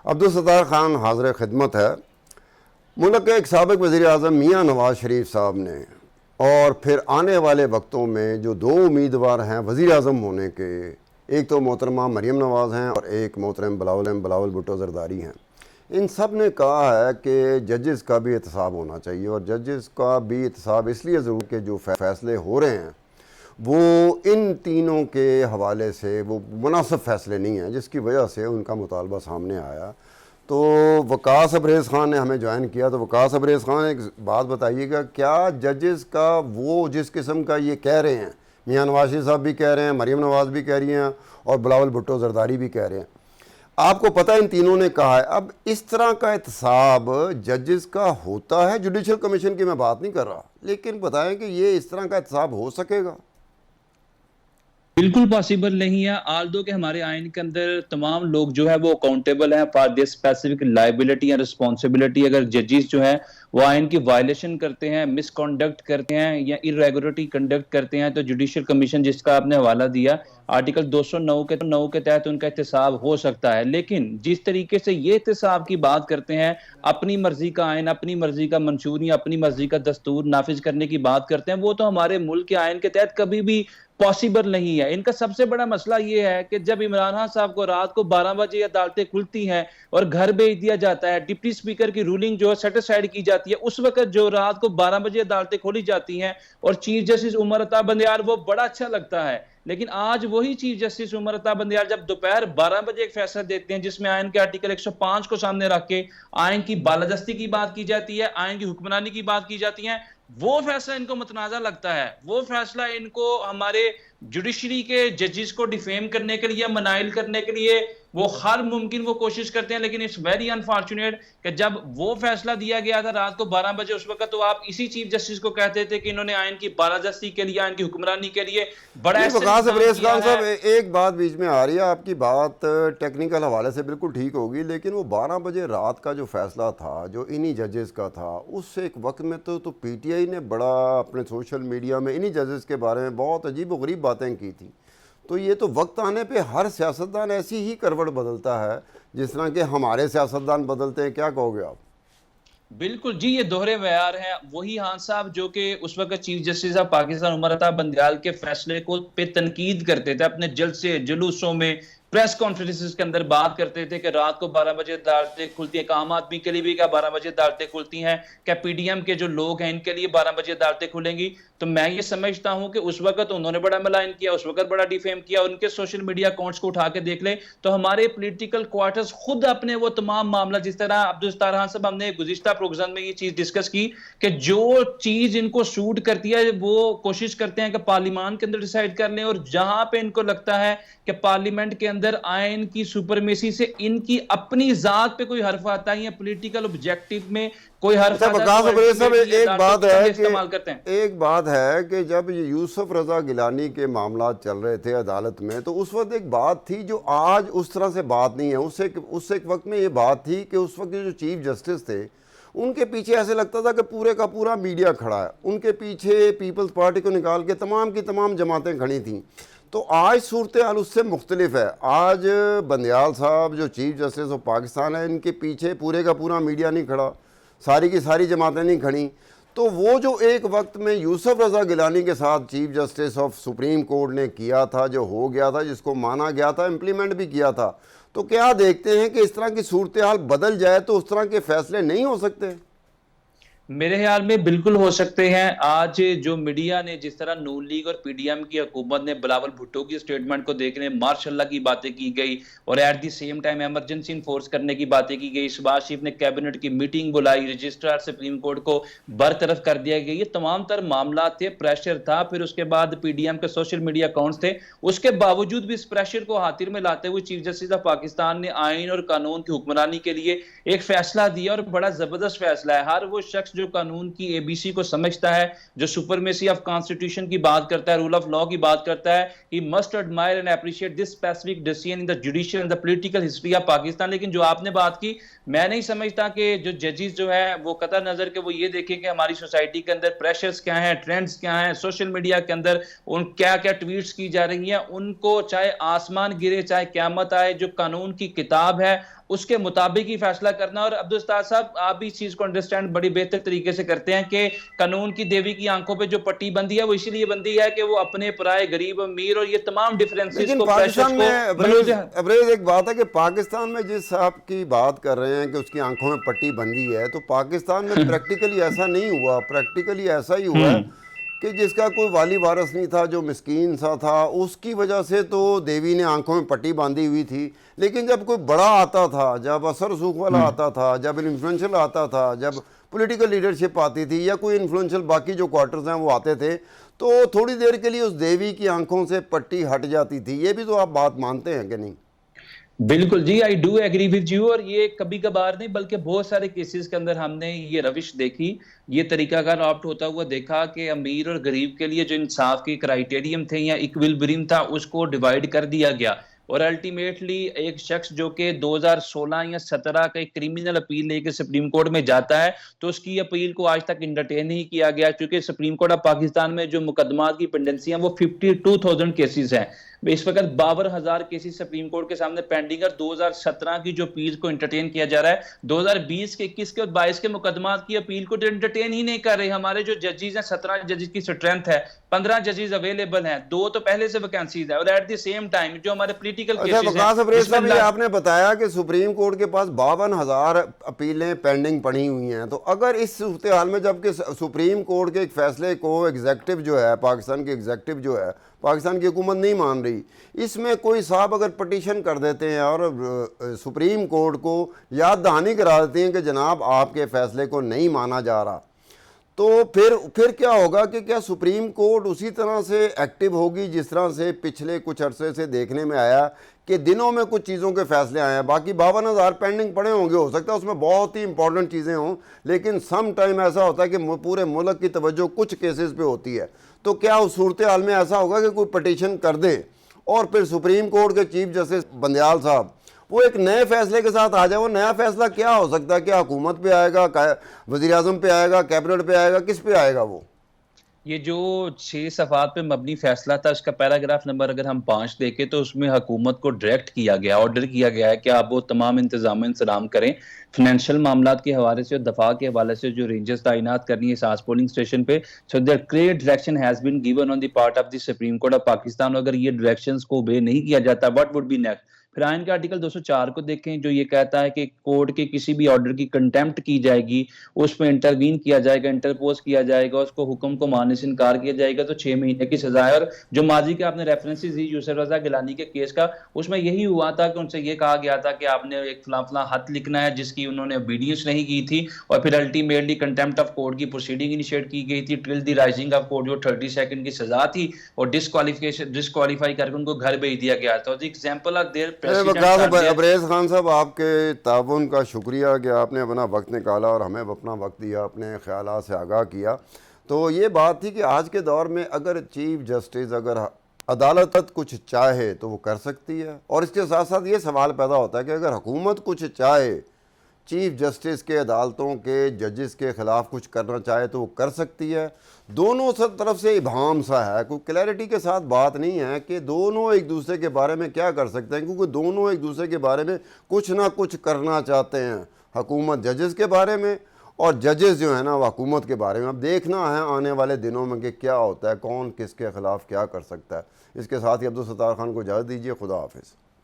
عبدالستار خان حاضر خدمت ہے۔ ملک کے ایک سابق وزیر اعظم میاں نواز شریف صاحب نے اور پھر آنے والے وقتوں میں جو دو امیدوار ہیں وزیر اعظم ہونے کے، ایک تو محترمہ مریم نواز ہیں اور ایک محترم بلاول بھٹو زرداری ہیں، ان سب نے کہا ہے کہ ججز کا بھی احتساب ہونا چاہیے، اور ججز کا بھی احتساب اس لیے ضرور کہ جو فیصلے ہو رہے ہیں وہ ان تینوں کے حوالے سے وہ مناسب فیصلے نہیں ہیں، جس کی وجہ سے ان کا مطالبہ سامنے آیا۔ تو وقاص ابریز خان نے ہمیں جوائن کیا، تو وقاص ابریز خان ایک بات بتائیے گا، کیا ججز کا وہ جس قسم کا یہ کہہ رہے ہیں، میاں نواز شریف صاحب بھی کہہ رہے ہیں، مریم نواز بھی کہہ رہی ہیں اور بلاول بھٹو زرداری بھی کہہ رہے ہیں، آپ کو پتہ ان تینوں نے کہا ہے، اب اس طرح کا احتساب ججز کا ہوتا ہے؟ جوڈیشل کمیشن کی میں بات نہیں کر رہا، لیکن بتائیں کہ یہ اس طرح کا احتساب ہو سکے گا؟ بالکل پاسبل نہیں ہے، آلدو کہ ہمارے آئین کے اندر تمام لوگ جو ہے وہ اکاؤنٹیبل ہیں فار دیئر اسپیسیفک لائبلٹی یا رسپانسبلٹی۔ اگر ججز جو ہیں وہ آئین کی وائلیشن کرتے ہیں، مس کنڈکٹ کرتے ہیں یا irregularity کنڈکٹ کرتے ہیں، تو جوڈیشل کمیشن جس کا آپ نے حوالہ دیا آرٹیکل 209 کے تحت ان کا احتساب ہو سکتا ہے۔ لیکن جس طریقے سے یہ احتساب کی بات کرتے ہیں، اپنی مرضی کا آئین، اپنی مرضی کا منشور یا اپنی مرضی کا دستور نافذ کرنے کی بات کرتے ہیں، وہ تو ہمارے ملک کے آئین کے تحت کبھی بھی پاسبل نہیں ہے۔ ان کا سب سے بڑا مسئلہ یہ ہے کہ جب عمران خان صاحب کو رات کو 12 بجے عدالتیں کھلتی ہیں اور گھر بھیج دیا جاتا ہے، ڈپٹی سپیکر کی رولنگ جو ہے سیٹسفائیڈ کی جاتی ہے، اس وقت جو رات کو 12 بجے عدالتیں کھولی جاتی ہیں اور چیف جسٹس عمر عطا بندیال، وہ بڑا اچھا لگتا ہے۔ لیکن آج وہی چیف جسٹس عمر عطا بندیال جب دوپہر 12 بجے ایک فیصلہ دیتے ہیں جس میں آئین کے آرٹیکل 105 کو سامنے رکھ کے آئین کی بالادستی کی بات کی جاتی ہے، آئین کی حکمرانی کی بات کی جاتی ہے، وہ فیصلہ ان کو متنازع لگتا ہے۔ وہ فیصلہ ان کو ہمارے جوڈیشری کے ججز کو ڈیفیم کرنے کے لیے، منائل کرنے کے لیے وہ ہر ممکن وہ کوشش کرتے ہیں، لیکن اٹس ویری انفارچونیٹ کہ جب وہ فیصلہ دیا گیا تھا رات کو 12 بجے، اس وقت تو آپ اسی چیف جسٹس کو کہتے تھے کہ انہوں نے آئین کی بالادستی کے لیے، آئین کی حکمرانی کے لیے بڑا ایسا وقاص ابریز خان صاحب ایک بات بیچ میں آ رہی ہے، آپ کی بات ٹیکنیکل حوالے سے بالکل ٹھیک ہوگی، لیکن وہ 12 بجے رات کا جو فیصلہ تھا جو انہی ججز کا تھا، اس ایک وقت میں تو پی ٹی آئی نے بڑا اپنے سوشل میڈیا میں انہی ججز کے بارے میں بہت عجیب و غریب باتیں کی تھیں۔ تو یہ تو وقت آنے پہ ہر سیاستدان ایسی ہی کروٹ بدلتا ہے جس طرح کہ ہمارے سیاستدان بدلتے ہیں، کیا کہو گے آپ؟ بالکل جی، یہ دوہرے معیار ہیں۔ وہی خان صاحب جو کہ اس وقت chief justice of Pakistan Umar Ata Bandial کے فیصلے کو پہ تنقید کرتے تھے، اپنے جلسے جلوسوں میں، پریس کانفرنسز کے اندر بات کرتے تھے کہ رات کو 12 بجے عدالتیں کھلتی ہیں، کہ عام آدمی کے لیے بھی کیا 12 بجے عدالتیں کھلتی ہیں، کیا پی ڈی ایم کے جو لوگ ہیں ان کے لیے 12 بجے عدالتیں کھلیں گی؟ تو میں یہ سمجھتا ہوں کہ اس وقت انہوں نے بڑا ملائن کیا، اس وقت بڑا ڈیفیم کیا، ان کے سوشل میڈیا اکاؤنٹس کو اٹھا کے دیکھ لیں تو ہمارے پولیٹیکل کوارٹرز خود اپنے وہ تمام معاملہ، جس طرح عبدالستار خان صاحب ہم نے گزشتہ پروگرام میں یہ چیز ڈسکس کی کہ جو چیز ان کو سوٹ کرتی ہے وہ کوشش کرتے ہیں کہ پارلیمان کے اندر ڈیسائیڈ کر لیں، اور جہاں پہ ان کو لگتا ہے کہ پارلیمنٹ کے اندر آئین کی سپرمیسی سے ان کی اپنی ذات پہ کوئی حرف آتا ہے یا پولیٹیکل آبجیکٹو میں کوئی حرف آتا وقاص ابریز صاحب ایک بات ہے کہ جب یوسف رضا گیلانی کے معاملات چل رہے تھے عدالت میں، تو اس وقت ایک بات تھی جو آج اس طرح سے بات نہیں ہے، اس ایک وقت میں یہ بات تھی کہ اس وقت جو چیف جسٹس تھے ان کے پیچھے ایسے لگتا تھا کہ پورے کا پورا میڈیا کھڑا ہے، ان کے پیچھے پیپلز پارٹی کو نکال کے تمام کی تمام جماعتیں کھڑی تھیں۔ تو آج صورتحال اس سے مختلف ہے، آج بندیال صاحب جو چیف جسٹس آف پاکستان ہے، ان کے پیچھے پورے کا پورا میڈیا نہیں کھڑا، ساری کی ساری جماعتیں نہیں کھڑیں۔ تو وہ جو ایک وقت میں یوسف رضا گیلانی کے ساتھ chief justice of supreme court نے کیا تھا، جو ہو گیا تھا، جس کو مانا گیا تھا، امپلیمنٹ بھی کیا تھا، تو کیا دیکھتے ہیں کہ اس طرح کی صورتحال بدل جائے تو اس طرح کے فیصلے نہیں ہو سکتے؟ میرے خیال میں بالکل ہو سکتے ہیں۔ آج جو میڈیا نے جس طرح نون لیگ اور پی ڈی ایم کی حکومت نے بلاول بھٹو کی سٹیٹمنٹ کو دیکھنے ماشاء اللہ کی باتیں کی گئی اور at the same time emergency enforce کرنے کی باتیں کی گئی، شہباز شریف نے کیبنٹ کی میٹنگ بلائی، رجسٹرار سپریم کورٹ کو برطرف کر دیا گیا، یہ تمام تر معاملات تھے، پریشر تھا۔ پھر اس کے بعد پی ڈی ایم کے سوشل میڈیا اکاؤنٹس تھے، اس کے باوجود بھی اس پریشر کو خاطر میں لاتے ہوئے چیف جسٹس آف پاکستان نے آئین اور قانون کی حکمرانی کے لیے ایک فیصلہ دیا، اور بڑا زبردست فیصلہ ہے۔ ہر وہ شخص جو قانون کی اے بی سی کو سمجھتا ہے، جو سپرمیسی آف کانسٹیٹیوشن کی بات کرتا ہے، رول آف لاء کی بات کرتا ہے، he must admire and appreciate this specific decision in the judicial and the political history of Pakistan۔ لیکن جو آپ نے بات کی، میں نہیں سمجھتا کہ جو ججز جو ہے وہ قطع نظر کہ وہ یہ دیکھیں کہ ہماری سوسائٹی کے اندر پریشرز کیا ہیں، ٹرینڈز کیا ہیں، سوشل میڈیا کے اندر ان کیا کیا ٹویٹس کی جا رہی ہیں، ان کو چاہے آسمان گرے چاہے قیامت آئے، جو قانون کی کتاب ہے اس کے مطابق ہی فیصلہ کرنا. اور عبدالستار صاحب آپ بھی اس چیز کو انڈرسٹینڈ بڑی بہتر طریقے سے کرتے ہیں کہ قانون کی دیوی کی آنکھوں پہ جو پٹی بندی ہے وہ اسی لیے بندی ہے کہ وہ اپنے پرائے غریب امیر اور یہ تمام ڈفرینسز لیکن کو پریشرز پاکستان کو میں ابریز ایک بات ہے کہ پاکستان میں جس آپ کی بات کر رہے ہیں کہ اس کی آنکھوں میں پٹی بندی ہے، تو پاکستان میں پریکٹیکلی ایسا نہیں ہوا. پریکٹیکلی ایسا ہی ہوا ہے کہ جس کا کوئی والی وارث نہیں تھا، جو مسکین سا تھا، اس کی وجہ سے تو دیوی نے آنکھوں میں پٹی باندھی ہوئی تھی. لیکن جب کوئی بڑا آتا تھا، جب اثر رسوخ والا آتا تھا، جب انفلوئنشل آتا تھا، جب پولیٹیکل لیڈرشپ آتی تھی، یا کوئی انفلوئنشل باقی جو کوارٹرز ہیں وہ آتے تھے، تو تھوڑی دیر کے لیے اس دیوی کی آنکھوں سے پٹی ہٹ جاتی تھی. یہ بھی تو آپ بات مانتے ہیں کہ نہیں؟ بالکل جی، I do agree with you. اور یہ کبھی کبھار نہیں بلکہ بہت سارے کیسز کے اندر ہم نے یہ روش دیکھی، یہ طریقہ کار آپٹ ہوتا ہوا دیکھا کہ امیر اور غریب کے لیے جو انصاف کی کرائیٹیریم تھے یا ایکویلبریم تھا اس کو ڈیوائیڈ کر دیا گیا. اور الٹیمیٹلی ایک شخص جو کہ 2016 یا 17 کا ایک کریمنل اپیل لے کے سپریم کورٹ میں جاتا ہے تو اس کی اپیل کو آج تک انٹرٹین نہیں کیا گیا، چونکہ سپریم کورٹ آف پاکستان میں جو مقدمات کی پینڈنسی ہیں وہ 52,000 کیسز ہیں. اس وقت 52,000 کیسز سپریم کورٹ کے سامنے پینڈنگ ہے. 2017 کی جو اپیل کو انٹرٹین کیا جا رہا ہے، 2020 کے 21 کے اور 22 کے مقدمات کی اپیل کو انٹرٹین ہی نہیں کر رہے. ہمارے جو ججز ہیں، 17 ججز کی اسٹرینتھ ہے، 15 ججز اویلیبل ہیں، 2 تو پہلے سے ویکینسیز ہے. اور ایٹ دی سیم ٹائم جو ہمارے پولیٹیکل اچھا کیسز وقاص ہیں ابریز اس میں صاحب، یہ آپ نے بتایا کہ سپریم کورٹ کے پاس 52,000 اپیلیں پینڈنگ پڑی ہوئی ہیں. تو اگر اس صورتحال میں جب کہ سپریم کورٹ کے ایک فیصلے کو ایگزیکٹو جو ہے، پاکستان کی ایگزیکٹو جو ہے، پاکستان کی حکومت نہیں مان رہی، اس میں کوئی صاحب اگر پٹیشن کر دیتے ہیں اور سپریم کورٹ کو یاد دہانی کرا دیتے ہیں کہ جناب آپ کے فیصلے کو نہیں مانا جا رہا، تو پھر کیا ہوگا کہ کیا سپریم کورٹ اسی طرح سے ایکٹیو ہوگی جس طرح سے پچھلے کچھ عرصے سے دیکھنے میں آیا کہ دنوں میں کچھ چیزوں کے فیصلے آئے ہیں؟ باقی 52,000 پینڈنگ پڑے ہوں گے، ہو سکتا ہے اس میں بہت ہی امپورٹنٹ چیزیں ہوں، لیکن سم ٹائم ایسا ہوتا ہے کہ پورے ملک کی توجہ کچھ کیسز پہ ہوتی ہے. تو کیا اس صورتحال میں ایسا ہوگا کہ کوئی پٹیشن کر دے اور پھر سپریم کورٹ کے چیف جسٹس بندیال صاحب وہ ایک نئے فیصلے کے ساتھ آ جائے؟ وہ نیا فیصلہ کیا ہو سکتا ہے؟ کیا حکومت پہ آئے گا، وزیر اعظم پہ آئے گا، کیبنٹ پہ آئے گا، کس پہ آئے گا؟ وہ یہ جو 6 صفحات پہ مبنی فیصلہ تھا، اس کا پیراگراف نمبر اگر ہم 5 دیکھیں تو اس میں حکومت کو ڈائریکٹ کیا گیا، آرڈر کیا گیا ہے کہ آپ وہ تمام انتظام کریں فنانشل معاملات کے حوالے سے اور دفاع کے حوالے سے جو رینجز تعینات کرنی ہے ساس پولنگ اسٹیشن پہ. So there clear direction has been given on the part of the supreme court of Pakistan. اگر یہ ڈائریکشنز کو اوبے نہیں کیا جاتا، واٹ وڈ بی نیکسٹ؟ پھر آئین کا آرٹیکل 204 کو دیکھیں جو یہ کہتا ہے کہ کورٹ کے کسی بھی آرڈر کی کنٹیمپٹ کی جائے گی، اس پہ انٹروین کیا جائے گا، انٹرپوز کیا جائے گا، اس کو حکم کو ماننے سے انکار کیا جائے گا تو 6 مہینے کی سزا ہے. اور جو ماضی کے آپ نے ریفرنسز دی یوسف رضا گیلانی کے کیس کا، اس میں یہی ہوا تھا کہ ان سے یہ کہا گیا تھا کہ آپ نے ایک فلاں فلاں خط لکھنا ہے جس کی انہوں نے اوبیڈینس نہیں کی تھی، اور پھر الٹیمیٹلی کنٹیمپٹ آف کورٹ کی پروسیڈنگ انیشیٹ کی گئی تھی ٹل دی رائزنگ آف کورٹ، جو 30 سیکنڈ کی سزا تھی، اور ڈسکوالیفائی کر کے ان کو گھر بھیج دیا گیا تھا. ایگزامپل آف دیئر وقاص ابریز خان صاحب، آپ کے تعاون کا شکریہ کہ آپ نے اپنا وقت نکالا اور ہمیں اپنا وقت دیا، اپنے خیالات سے آگاہ کیا. تو یہ بات تھی کہ آج کے دور میں اگر چیف جسٹس اگر عدالت کچھ چاہے تو وہ کر سکتی ہے، اور اس کے ساتھ ساتھ یہ سوال پیدا ہوتا ہے کہ اگر حکومت کچھ چاہے، چیف جسٹس کے عدالتوں کے ججز کے خلاف کچھ کرنا چاہے تو وہ کر سکتی ہے. دونوں طرف سے ابہام سا ہے، کوئی کلیئرٹی کے ساتھ بات نہیں ہے کہ دونوں ایک دوسرے کے بارے میں کیا کر سکتے ہیں، کیونکہ دونوں ایک دوسرے کے بارے میں کچھ نہ کچھ کرنا چاہتے ہیں. حکومت ججز کے بارے میں اور ججز جو ہیں نا وہ حکومت کے بارے میں. اب دیکھنا ہے آنے والے دنوں میں کہ کیا ہوتا ہے، کون کس کے خلاف کیا کر سکتا ہے. اس کے ساتھ ہی عبدالستار خان کو اجازت دیجیے. خدا حافظ.